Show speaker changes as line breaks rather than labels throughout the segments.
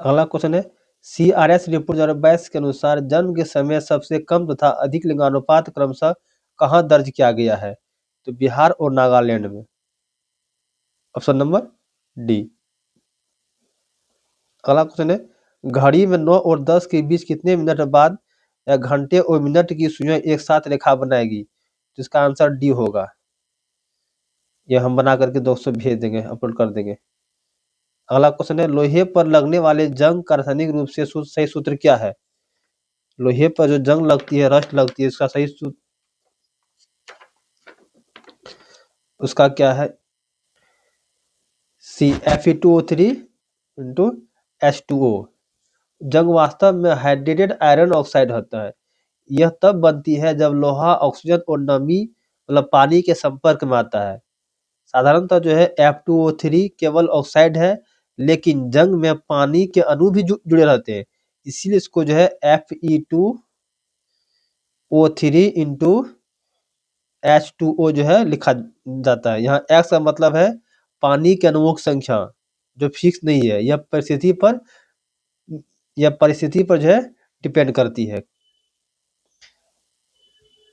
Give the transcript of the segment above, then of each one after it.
अगला क्वेश्चन है, CRS report 2022 के अनुसार जन्म के समय सबसे कम तथा अधिक लिंगानुपात क्रमशः कहाँ दर्ज किया गया है? तो बिहार और नागालैंड में। Option number D. अगला क्वेश्चन है, घड़ी में 9 और 10 के बीच कितने मिनट बाद या घंटे और मिनट की सुइयां एक साथ रेखा बनाएगी? तो इसका आंसर डी होगा। यह हम बना करके दोस्तों भेज देंगे, अपलोड कर देंगे। अगला क्वेश्चन है, लोहे पर लगने वाले जंग का रासायनिक रूप से सही सूत्र क्या है? लोहे पर जो जंग लगती है, रस्ट लगती है, उसका सही सूत्र उसका क्या है? Fe2O3 into H2O। जंग वास्तव में हाइड्रेटेड आयरन ऑक्साइड होता है। यह तब बनती है जब लोहा ऑक्सीजन और नमी मतलब पानी के संपर्क में आता है। साधारणतः जो है F2O3 केवल ऑक्साइड है, लेकिन जंग में पानी के अणु भी जुड़े रहते हैं, इसीलिए इसको जो है Fe2O3 इंटू H2O जो है लिखा जाता है। यहाँ X का मतलब है पानी के अणुओं की संख्या, जो फिक्स नहीं है, यह परिस्थिति पर जो है डिपेंड करती है।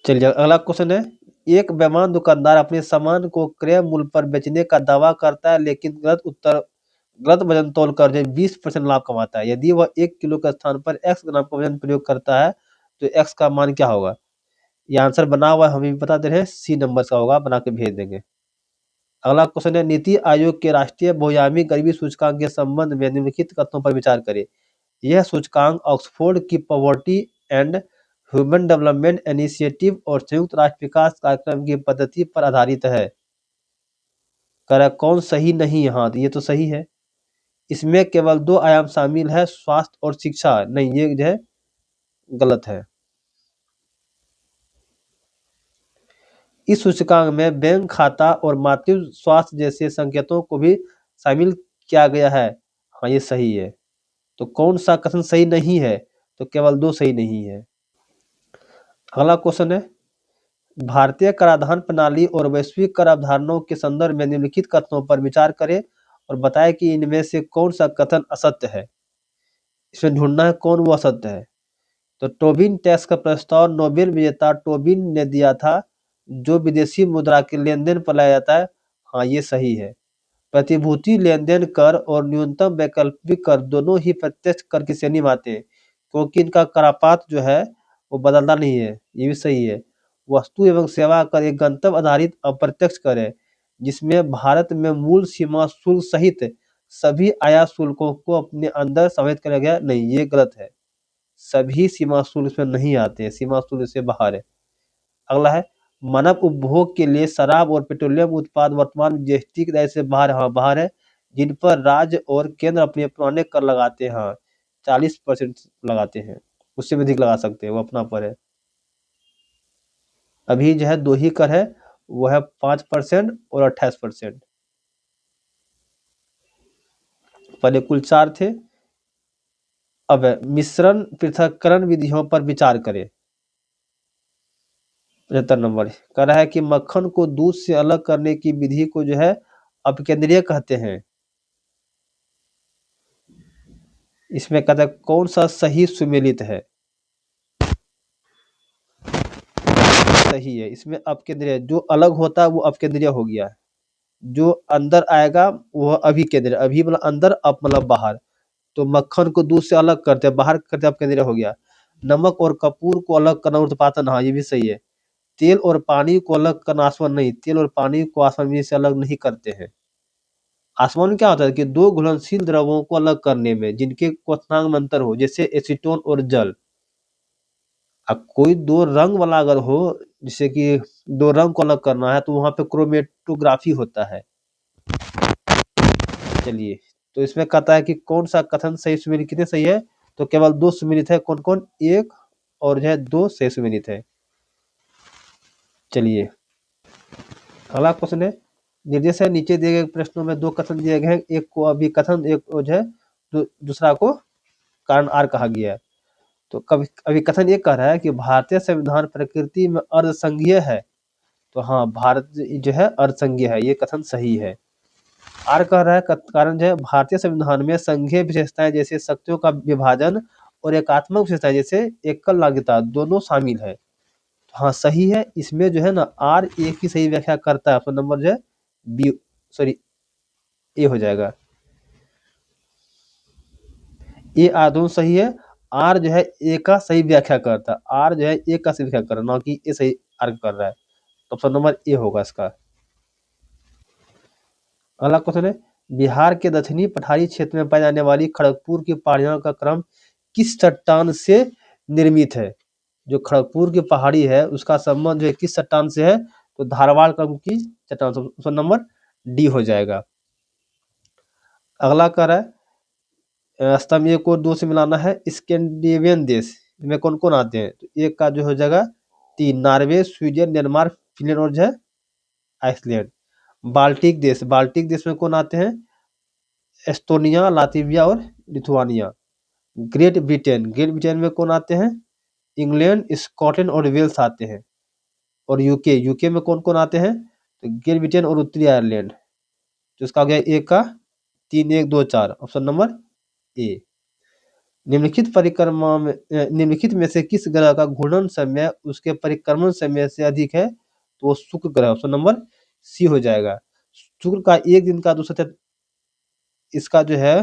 चलिए अगला क्वेश्चन है, एक बेईमान दुकानदार अपने सामान को क्रय मूल्य पर बेचने का दावा करता है, लेकिन गलत वजन तोल कर 20% लाभ कमाता है। यदि वह 1 किलो के स्थान पर x ग्राम का वजन प्रयोग करता है तो x का मान क्या होगा? ये आंसर बना हुआ है, हमें भी बता दे रहे हैं, सी नंबर का होगा, बना के भेज देंगे। अगला क्वेश्चन है, नीति आयोग के राष्ट्रीय बहुआयामी गरीबी सूचकांक के संबंध में निम्नलिखित कथनों पर विचार करें। यह सूचकांक ऑक्सफोर्ड की poverty and human development initiative और संयुक्त राष्ट्र विकास कार्यक्रम की पद्धति पर आधारित है। कह रहा है कौन सही नहीं? हाँ, तो ये तो सही है। इसमें केवल 2 आयाम शामिल है, स्वास्थ्य और शिक्षा। नहीं, ये जो है गलत है। इस सूचकांक में बैंक खाता और मातृत्व स्वास्थ्य जैसे संकेतों को भी शामिल किया गया है। हाँ, ये सही है। तो कौन सा कथन सही नहीं है? तो केवल 2 सही नहीं है। अगला क्वेश्चन है, भारतीय कराधान प्रणाली और वैश्विक कर अवधारणाओं के संदर्भ में निम्नलिखित कथनों पर विचार करें और बताएं कि इनमें से कौन सा कथन असत्य है। इसमें ढूंढना है कौन वो असत्य है। तो टोबिन टैक्स का प्रस्ताव नोबेल विजेता टोबिन ने दिया था, जो विदेशी मुद्रा के लेन-देन पर लाया जाता है। हाँ, ये सही है। प्रतिभूति लेन-देन कर और न्यूनतम वैकल्पिक कर दोनों ही प्रत्यक्ष कर की श्रेणी में आते हैं, क्योंकि इनका करापात जो है वो बदलता नहीं है। ये भी सही है। वस्तु एवं सेवा कर एक गंतव्य आधारित अप्रत्यक्ष कर है, जिसमें भारत में मूल सीमा शुल्क सहित सभी आयात शुल्कों को अपने अंदर समाहित किया गया। नहीं, ये गलत है। सभी सीमा शुल्क इसमें नहीं आते हैं, सीमा शुल्क से बाहर है। अगला है, मानव उपभोग के लिए शराब और पेट्रोलियम उत्पाद वर्तमान में जीएसटी के दायरे से बाहर। हाँ, बाहर है, जिन पर राज्य और केंद्र अपने पुराने कर लगाते हैं। हाँ, 40% लगाते हैं, उससे भी अधिक लगा सकते हैं, वो अपना पर है। अभी जो है 2 ही कर है, वो है 5% और 28%। पहले कुल 4 थे। अब मिश्रण पृथक्करण विधियों पर विचार करें। 75 नंबर कह रहा है कि मक्खन को दूध से अलग करने की विधि को जो है अपकेंद्रीय कहते हैं। इसमें कहता है कौन सा सही सुमेलित है? सही है, इसमें अपकेंद्रीय, जो अलग होता है वो अपकेंद्रीय हो गया, जो अंदर आएगा वो अभिकेंद्रीय। अभी मतलब अंदर, अप मतलब बाहर। तो मक्खन को दूध से अलग करते हैं, बाहर करते हैं, अपकेंद्रीय हो गया। नमक और कपूर को अलग करना ऊर्ध्वपातन। हाँ, ये भी सही है। तेल और पानी को अलग करना आसमान। नहीं, तेल और पानी को आसमान से अलग नहीं करते हैं। आसमान में क्या होता है कि 2 घुलनशील द्रवों को अलग करने में जिनके क्वथनांक में अंतर हो, जैसे एसीटोन और जल। अब कोई 2 रंग वाला अगर हो, जैसे कि 2 रंग को अलग करना है, तो वहां पे क्रोमेटोग्राफी होता है। चलिए, तो इसमें कहता है कि कौन सा कथन सही सुमेलित, कितने सही है? तो केवल 2 सुमेलित है। कौन कौन? 1 और जो है 2 सही सुमेलित है। चलिए अगला क्वेश्चन है, निर्देश है नीचे दिए गए प्रश्नों में 2 कथन दिए गए हैं, एक को अभी कथन, एक को जो है दूसरा को कारण आर कहा गया है। तो कभी अभी कथन ये कह रहा है कि भारतीय संविधान प्रकृति में अर्धसंघीय है। तो हाँ, भारत जो है अर्धसंघीय है, ये कथन सही है। आर कह रहा है कारण जो है भारतीय संविधान में संघीय विशेषताएं जैसे शक्तियों का विभाजन और एकात्मक विशेषताएं जैसे एकल नागरिकता दोनों शामिल है। हाँ सही है, इसमें जो है ना आर ए की सही व्याख्या करता है। ऑप्शन नंबर जो है बी, सॉरी ए हो जाएगा। ए आर दोनों सही है। आर जो है ए का सही व्याख्या करता है, आर जो है ए का सही व्याख्या कर रहा है, ना कि ए सही आर कर रहा है। तो ऑप्शन नंबर ए होगा इसका। अगला क्वेश्चन है, बिहार के दक्षिणी पठारी क्षेत्र में पाई जाने वाली खड़गपुर की पहाड़ियों का क्रम किस चट्टान से निर्मित है? जो खड़गपुर की पहाड़ी है उसका संबंध जो है किस चट्टान से है? तो धारवाड़ क्रम की चट्टान से। ऑप्शन नंबर डी हो जाएगा। अगला कह रहा है स्तंभ ए को 2 से मिलाना है। स्कैंडिनेवियन देश में कौन कौन आते हैं? तो एक का जो हो जाएगा 3, नॉर्वे, स्वीडन, डेनमार्क, फिनलैंड और जो है आइसलैंड। बाल्टिक देश में कौन आते हैं? एस्टोनिया, लातविया और लिथुआनिया। ग्रेट ब्रिटेन में कौन आते हैं? इंग्लैंड, स्कॉटलैंड और वेल्स आते हैं। और यूके में कौन कौन आते हैं? तो ग्रेट ब्रिटेन और उत्तरी आयरलैंड। तो इसका हो गया ए का 3, 1, 2, 4। Option number A. निम्नलिखित में से किस ग्रह का घूर्णन समय उसके परिक्रमण समय से अधिक है? तो वो शुक्र ग्रह। ऑप्शन नंबर सी हो जाएगा। शुक्र का एक दिन का दूसरा इसका जो है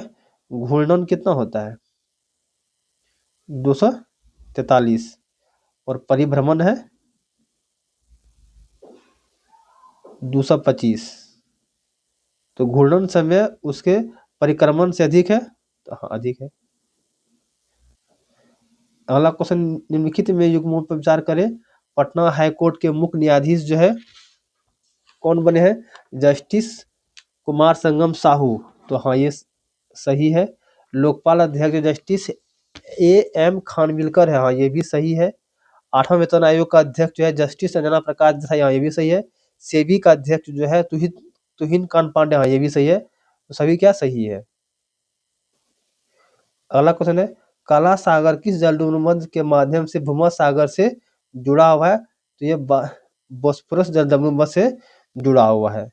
घूर्णन कितना होता है? 243। और परिभ्रमण है 225। तो घूर्णन समय उसके परिक्रमण से अधिक है, तो हाँ अधिक है। अगला क्वेश्चन, निम्नलिखित में युग्मों पर विचार करें। पटना हाईकोर्ट के मुख्य न्यायाधीश जो है कौन बने हैं? जस्टिस कुमार संगम साहू। तो हाँ ये सही है। लोकपाल अध्यक्ष जस्टिस ए एम खानविलकर है। हाँ ये भी सही है। 8वां वेतन आयोग का अध्यक्ष जो है जस्टिस अंजना प्रकाश देसाई। हाँ ये भी सही है। सेबी का अध्यक्ष जो है तुहिन कांत पांडे। हाँ ये भी सही है। तो सभी क्या सही है। अगला क्वेश्चन है, काला सागर किस जलसंबंध के माध्यम से भूमध्य सागर से जुड़ा हुआ है? तो ये बोस्फोरस जलसंबंध से जुड़ा हुआ है।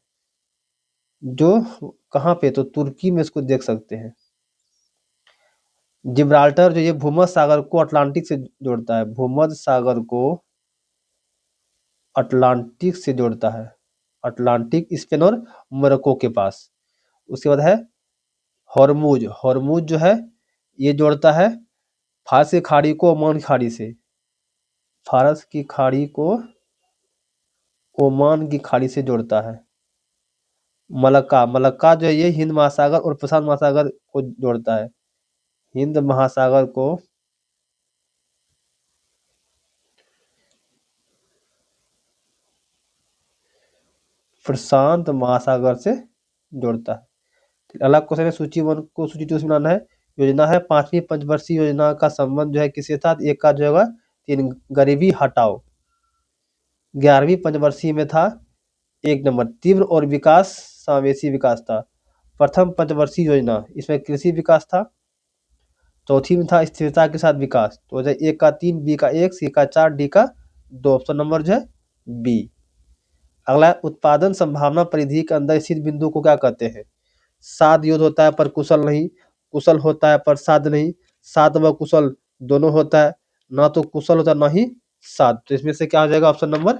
जो कहाँ पे? तो तुर्की में इसको देख सकते हैं। जिब्राल्टर जो ये भूमध्य सागर को अटलांटिक से जोड़ता है, भूमध्य सागर को अटलांटिक से जोड़ता है। अटलांटिक, स्पेन और मोरक्को के पास। उसके बाद है हॉर्मुज। हॉर्मुज जो है ये जोड़ता है फारस की खाड़ी को ओमान की खाड़ी से। फारस की खाड़ी को ओमान की खाड़ी से जोड़ता है। मलक्का जो है ये हिंद महासागर और प्रशांत महासागर को जोड़ता है। हिंद महासागर को प्रशांत महासागर से जोड़ता है। अगला क्वेश्चन है, सूची 1 को सूची 2 से मिलाना है। योजना है 5वीं पंचवर्षीय योजना का संबंध जो है किसके साथ? एक का जो होगा 3, गरीबी हटाओ। 11वीं पंचवर्षीय में था 1 नंबर तीव्र और विकास समावेशी विकास था। प्रथम पंचवर्षीय योजना इसमें कृषि विकास था। चौथी में था स्थिरता के साथ विकास। तो हो जाए ए का 3, बी का 1, सी का 4, डी का 2। ऑप्शन नंबर जो है बी। अगला है, उत्पादन संभावना परिधि के अंदर स्थित बिंदु को क्या कहते हैं? साध युद्ध होता है पर कुशल नहीं, कुशल होता है पर साध नहीं, साध व कुशल दोनों होता है, ना तो कुशल होता है ना ही साध। तो इसमें से क्या हो जाएगा? ऑप्शन नंबर,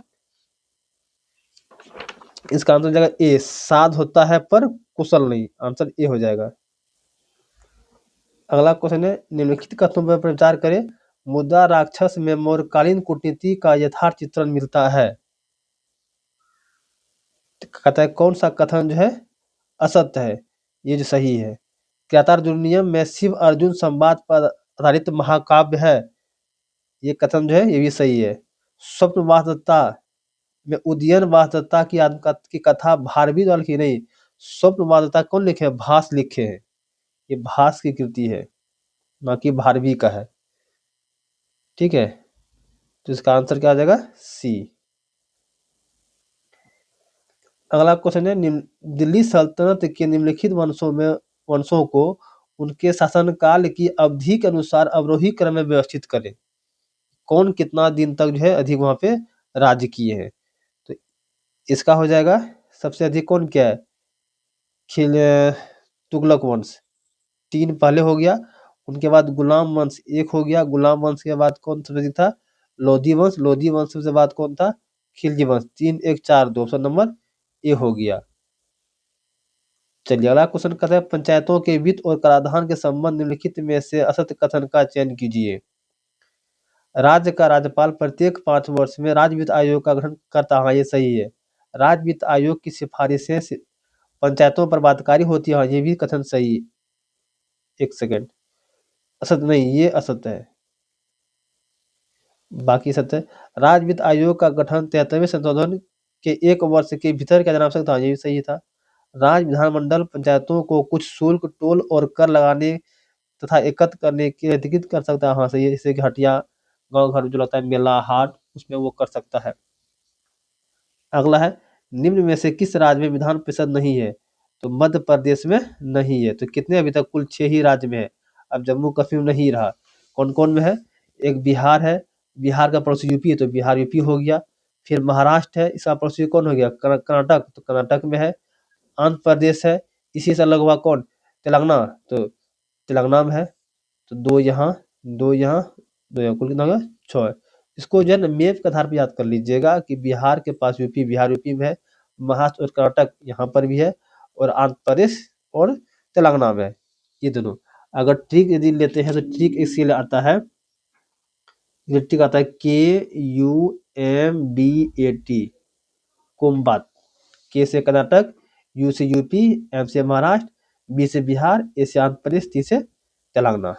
इसका आंसर हो जाएगा ए, साध होता है पर कुशल नहीं। आंसर ए हो जाएगा। अगला क्वेश्चन है, निम्नलिखित कथनों पर विचार करें। मुद्रा राक्षस में मौर्यकालीन कूटनीति का यथार्थ चित्रण मिलता है। कहता है कौन सा कथन जो है असत्य है? ये जो सही है। ज्ञातार्जुनीयम में शिव अर्जुन संवाद पर आधारित महाकाव्य है। ये कथन जो है ये भी सही है। स्वप्न वास्तवता में उदयन वास्तवता की कथा भारवी द्वारा लिखी नहीं, स्वप्न वास्तवता कौन लिखे हैं? भास लिखे हैं। ये भास की कृति है, ना कि भारवी का है। ठीक है, तो इसका आंसर क्या आ जाएगा? सी। अगला क्वेश्चन है, दिल्ली सल्तनत के निम्नलिखित वंशों को उनके शासनकाल की अवधि के अनुसार अवरोही क्रम में व्यवस्थित करें। कौन कितना दिन तक जो है अधिक वहां पे राज्य किए हैं? तो इसका हो जाएगा सबसे अधिक कौन क्या है? खिल तुगलक वंश 3 पहले हो गया, उनके बाद गुलाम वंश 1 हो गया, गुलाम वंश के बाद कौन सबसे अधिक था? लोधी वंश, लोधी वंश से बाद कौन था? खिलजी वंश। 3 1 4 2, ऑप्शन नंबर ए हो गया। चलिए अगला क्वेश्चन कहता है पंचायतों के वित्त और कराधान के संबंध निम्नलिखित में से असत्य कथन का चयन कीजिए। राज्य का राज्यपाल प्रत्येक 5 वर्ष में राज्य वित्त आयोग का गठन करता है। हाँ, ये सही है। राज्य वित्त आयोग की सिफारिशें पंचायतों पर बाध्यकारी होती है। हाँ, ये भी कथन सही। एक सेकेंड, असत्य नहीं, ये असत्य है, बाकी सत्य है। राज्य वित्त आयोग का गठन 73वें संशोधन के 1 वर्ष के भीतर किया जाना आवश्यक था। ये भी सही था। राज्य विधानमंडल पंचायतों को कुछ शुल्क, टोल और कर लगाने तथा एकत्र करने के लिए अधिकृत कर सकता है। हाँ सही है। जैसे कि हटिया, गांव घर में जो लगता है मेला हाट, उसमें वो कर सकता है। अगला है निम्न में से किस राज्य में विधान परिषद नहीं है? तो मध्य प्रदेश में नहीं है। तो कितने अभी तक? कुल 6 ही राज्य में है। अब जम्मू कश्मीर नहीं रहा। कौन कौन में है? एक बिहार है, बिहार का पड़ोसी यूपी है तो बिहार यूपी हो गया। फिर महाराष्ट्र है, इसका पड़ोसी कौन हो गया? कर्नाटक, तो कर्नाटक में है। आंध्र प्रदेश है, इसी से अलग हुआ कौन? तेलंगाना, तो तेलंगाना में है। तो 2 यहाँ, 2 यहाँ, 2 यहाँ, कुल कितना हो गया? 6 है। इसको जो है ना मैप के आधार पर याद कर लीजिएगा कि बिहार के पास यूपी, बिहार यूपी में है, महाराष्ट्र और कर्नाटक यहाँ पर भी है, और आंध्र प्रदेश और तेलंगाना में है, ये दोनों। अगर ट्रिक यदि लेते हैं तो ट्रिक इसके लिए आता है, ये ट्रिक आता है KUMBAT, कोम्बात। के से कर्नाटक, यू से यूपी, एम से महाराष्ट्र, बी से बिहार, ए से आंध्र प्रदेश, टी से तेलंगाना।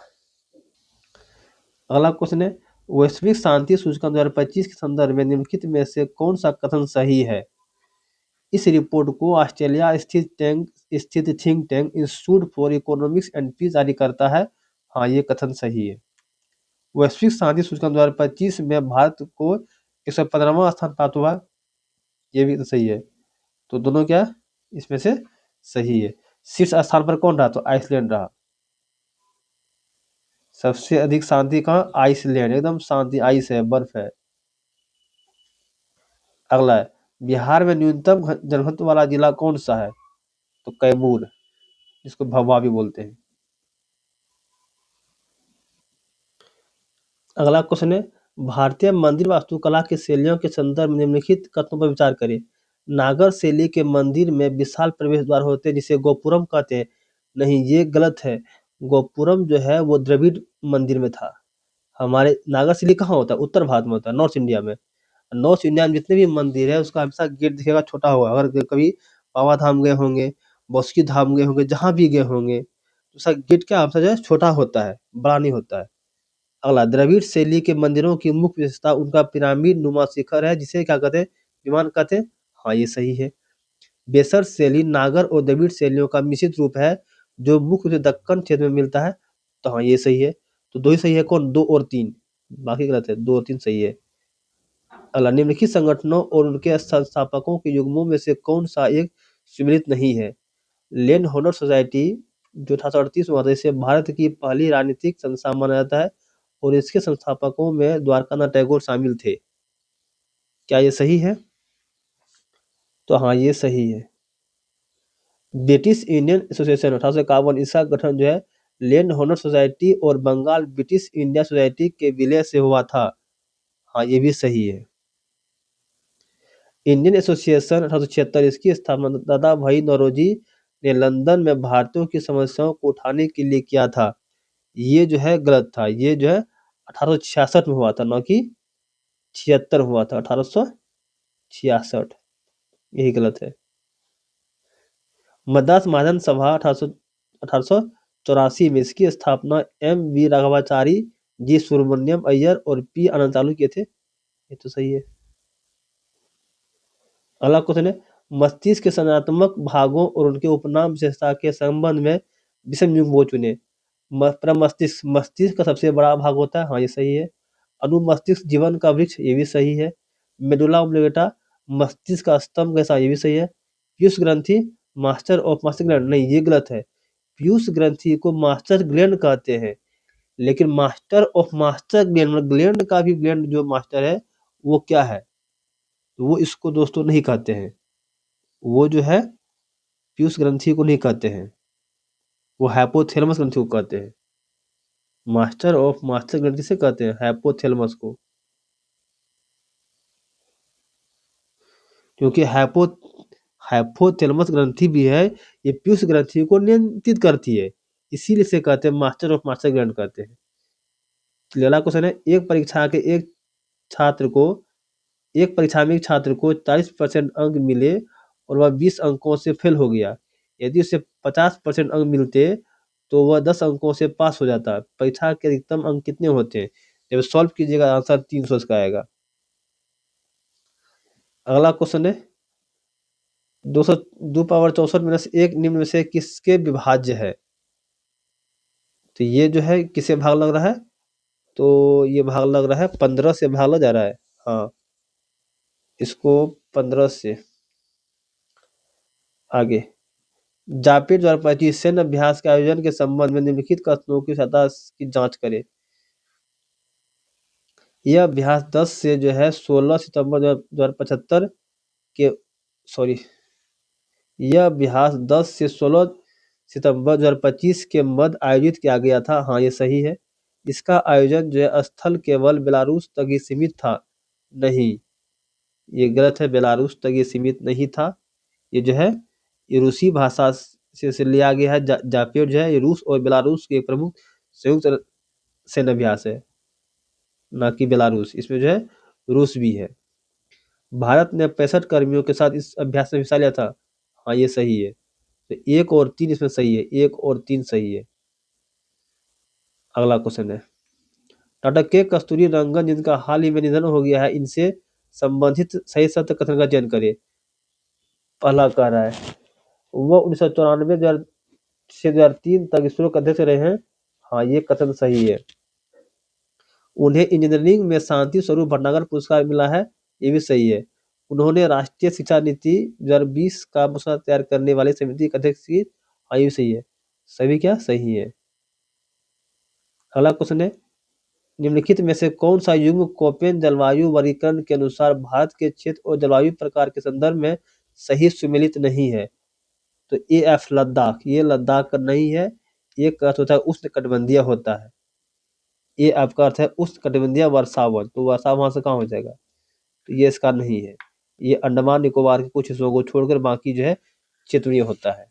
अगला क्वेश्चन है वैश्विक शांति सूचकांक 2025 के संदर्भ में निम्नलिखित में से कौन सा कथन सही है? इस रिपोर्ट को ऑस्ट्रेलिया स्थित think tank institute for economics and peace जारी करता है। हाँ, ये कथन सही है। वैश्विक शांति सूचकांक 2025 में भारत को 115वां स्थान प्राप्त हुआ, ये भी तो सही है। तो दोनों क्या इसमें से सही है। शीर्ष स्थान पर कौन रहा? तो आइसलैंड रहा। सबसे अधिक शांति कहाँ? आइसलैंड, एकदम शांति, आइस है, बर्फ है। अगला है बिहार में न्यूनतम जनघनत्व वाला जिला कौन सा है? तो कैमूर, जिसको भभुआ भी बोलते हैं। अगला क्वेश्चन है भारतीय मंदिर वास्तुकला की शैलियों के संदर्भ में निम्नलिखित कथनों पर विचार करें। नागर शैली के मंदिर में विशाल प्रवेश द्वार होते हैं जिसे गोपुरम कहते हैं। नहीं, ये गलत है। गोपुरम जो है वो द्रविड़ मंदिर में था। हमारे नागर शैली कहाँ होता है? उत्तर भारत में होता है, नॉर्थ इंडिया में। नॉर्थ इंडिया में जितने भी मंदिर है उसका हमेशा गेट दिखेगा छोटा होगा। अगर कभी बाबा धाम गए होंगे, बासुकी धाम गए होंगे, जहाँ भी गए होंगे, तो उसका गेट क्या हमेशा जो है छोटा होता है, बड़ा नहीं होता है। अगला द्रविड़ शैली के मंदिरों की मुख्य विशेषता उनका पिरामिड नुमा शिखर है जिसे क्या कहते हैं? विमान कहते हैं। हाँ, ये सही है। बेसर शैली नागर और द्रविड़ शैलियों का मिश्रित रूप है जो मुख्य रूप से दक्कन क्षेत्र में मिलता है। तो हाँ, ये सही है। तो 2 ही सही है। कौन? 2 और 3, बाकी गलत है। 2 और 3 सही है। अगला निम्नलिखित संगठनों और उनके संस्थापकों के युग्मों में से कौन सा एक सम्मिलित नहीं है? लैंड होनर सोसाइटी जो 1838 में हुआ था, इसे भारत की पहली राजनीतिक संस्था माना जाता है और इसके संस्थापकों में द्वारकानाथ टैगोर शामिल थे। क्या ये सही है? तो हाँ, ये सही है। ब्रिटिश इंडियन एसोसिएशन 1851, इसका गठन जो है लैंड होनर सोसाइटी और बंगाल ब्रिटिश इंडिया सोसाइटी के विलय से हुआ था। हाँ, ये भी सही है। इंडियन एसोसिएशन 1876, इसकी स्थापना दादा भाई नौरोजी ने लंदन में भारतीयों की समस्याओं को उठाने के लिए किया था। ये जो है गलत था। ये जो है 1866 में हुआ था, न कि 76 में हुआ था। 1866, यही गलत है। मद्रास महाजन सभा 1884 में इसकी स्थापना M.V. राघवाचारी, जी सुब्रमण्यम अय्यर और P. आनंद चालू किए थे। ये तो सही है। अगला क्वेश्चन है मस्तिष्क के संरचनात्मक भागों और उनके उपनाम विशेषता के संबंध में विषम युग्म वो चुने। प्रमस्तिष्क, मस्तिष्क का सबसे बड़ा भाग होता है। हाँ, ये सही है। अनुमस्तिष्क जीवन का वृक्ष, ये भी सही है। मेडुला ऑब्लिंगेटा मस्तिष्क का स्तंभ कैसा, ये भी सही है। पीयूष ग्रंथि मास्टर ऑफ मास्टर ग्लैंड, नहीं ये गलत है। पीयूष ग्रंथि को मास्टर ग्लैंड कहते हैं, लेकिन मास्टर ऑफ मास्टर ग्लैंड मतलब ग्लैंड का भी ग्लैंड जो मास्टर है वो क्या है? तो वो इसको दोस्तों नहीं कहते हैं। वो जो है पीयूष ग्रंथि को नहीं कहते हैं, वो हाइपोथैलेमस ग्रंथि को कहते हैं। मास्टर ऑफ मास्टर ग्रंथि से कहते हैं हाइपोथैलेमस को, क्योंकि हाइपोथैलेमस ग्रंथि भी है, ये पीयूष ग्रंथि को नियंत्रित करती है, इसीलिए इसे कहते हैं मास्टर ऑफ मास्टर ग्रंथ कहते हैं। अगला क्वेश्चन है, एक परीक्षा में एक छात्र को 40% अंक मिले और वह 20 अंकों से फेल हो गया। यदि उसे 50% अंक मिलते तो वह 10 अंकों से पास हो जाता। परीक्षा के अधिकतम अंक कितने होते हैं? जब सॉल्व कीजिएगा आंसर 300 का आएगा। अगला क्वेश्चन है, 264 में से एक निम्न में से किसके विभाज्य है? तो ये जो है किसे भाग लग रहा है? तो ये भाग लग रहा है 15 से भाग लग जा रहा है। हाँ, इसको 15 से आगे। जापेट द्वारा 25 सैन्य अभ्यास के आयोजन के संबंध में निम्नलिखित कथनों की सत्ता की जांच करें। यह अभ्यास 10 से जो है 16 सितंबर 2075 के यह अभ्यास 10 से 16 सितंबर 2025 के मध्य आयोजित किया गया था। हाँ, ये सही है। इसका आयोजन जो है स्थल केवल बेलारूस तक ही सीमित था। नहीं, ये गलत है, बेलारूस तक ये सीमित नहीं था। ये जो है ये रूसी भाषा से लिया गया है। जापेट जो है ये रूस और बेलारूस के प्रमुख संयुक्त सैन्य अभ्यास है, ना कि बेलारूस। इसमें जो है रूस भी है। भारत ने 65 कर्मियों के साथ इस अभ्यास में हिस्सा लिया था। हाँ, ये सही है। तो 1 और 3 इसमें सही है, 1 और 3 सही है। अगला क्वेश्चन है, टाटा के कस्तूरी रंगन जिनका हाल ही में निधन हो गया है, इनसे संबंधित सही सत्य कथन का चयन करें। पहला कह रहा है वह 1994 से 2003 तक इसरो के अध्यक्ष रहे हैं। हाँ, ये कथन सही है। उन्हें इंजीनियरिंग में शांति स्वरूप भटनागर पुरस्कार मिला है, ये भी सही है। उन्होंने राष्ट्रीय शिक्षा नीति 2020 का मसौदा तैयार करने वाली समिति के अध्यक्ष की। हाँ, ये भी सही है। सभी क्या सही है। अगला क्वेश्चन है, निम्नलिखित में से कौन सा युग्म कोपेन जलवायु वर्गीकरण के अनुसार भारत के क्षेत्र और जलवायु प्रकार के संदर्भ में सही सुमेलित नहीं है? तो AF लद्दाख, ये लद्दाख का नहीं है। ये का अर्थ होता है उष्णकटिबंधीय होता है। ये आपका अर्थ है उष्णकटिबंधीय वर्षावन, तो वर्षावन वहां से कहाँ हो जाएगा? तो ये इसका नहीं है। ये अंडमान निकोबार के कुछ हिस्सों को छोड़कर बाकी जो है क्षेत्रीय होता है।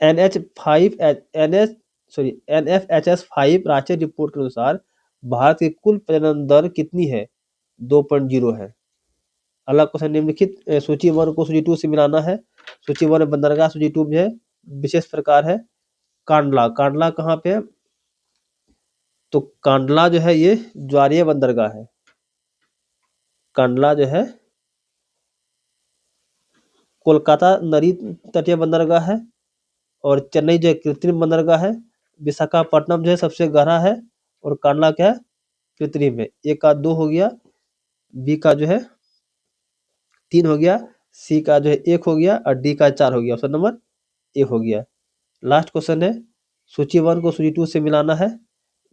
NFHS5 राष्ट्रीय रिपोर्ट के अनुसार भारत की कुल प्रजनन दर कितनी है? 2.0 है। अगला क्वेश्चन, निम्नलिखित सूची 1 को सूची 2 से मिलाना है। सूची 1 बंदरगाह, सूची 2 में है विशेष प्रकार है। कांडला, कांडला कहाँ पे है? तो कांडला जो है ये ज्वारीय बंदरगाह है। कांडला जो है कोलकाता नदी तटीय बंदरगाह है, और चेन्नई जो है कृत्रिम बंदरगाह है। विशाखापट्टनम जो है सबसे गहरा है, और कांडला क्या है? कृत्रिम है। ए का 2 हो गया, बी का जो है 3 हो गया, सी का जो है 1 हो गया, और डी का 4 हो गया। ऑप्शन नंबर ए हो गया। लास्ट क्वेश्चन है, सूची 1 को सूची 2 से मिलाना है।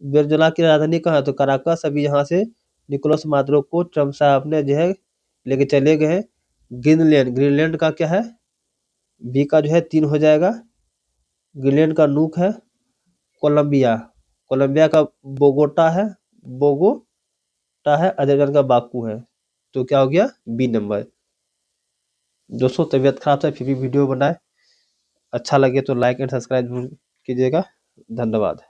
वेनेजुएला की राजधानी कहाँ है? तो कराकस। अभी यहाँ से निकोलस मादुरो को ट्रम्प साहब ने जो है लेके चले गए हैं। ग्रीनलैंड, ग्रीनलैंड का क्या है? बी का जो है 3 हो जाएगा। ग्रीनलैंड का नूक है। कोलंबिया, कोलंबिया का बोगोटा है, बोगोटा है। अजरबैजान का बाकू है। तो क्या हो गया? B number. दोस्तों, तबीयत खराब था फिर भी वीडियो बनाए। अच्छा लगे तो लाइक एंड सब्सक्राइब कीजिएगा। धन्यवाद।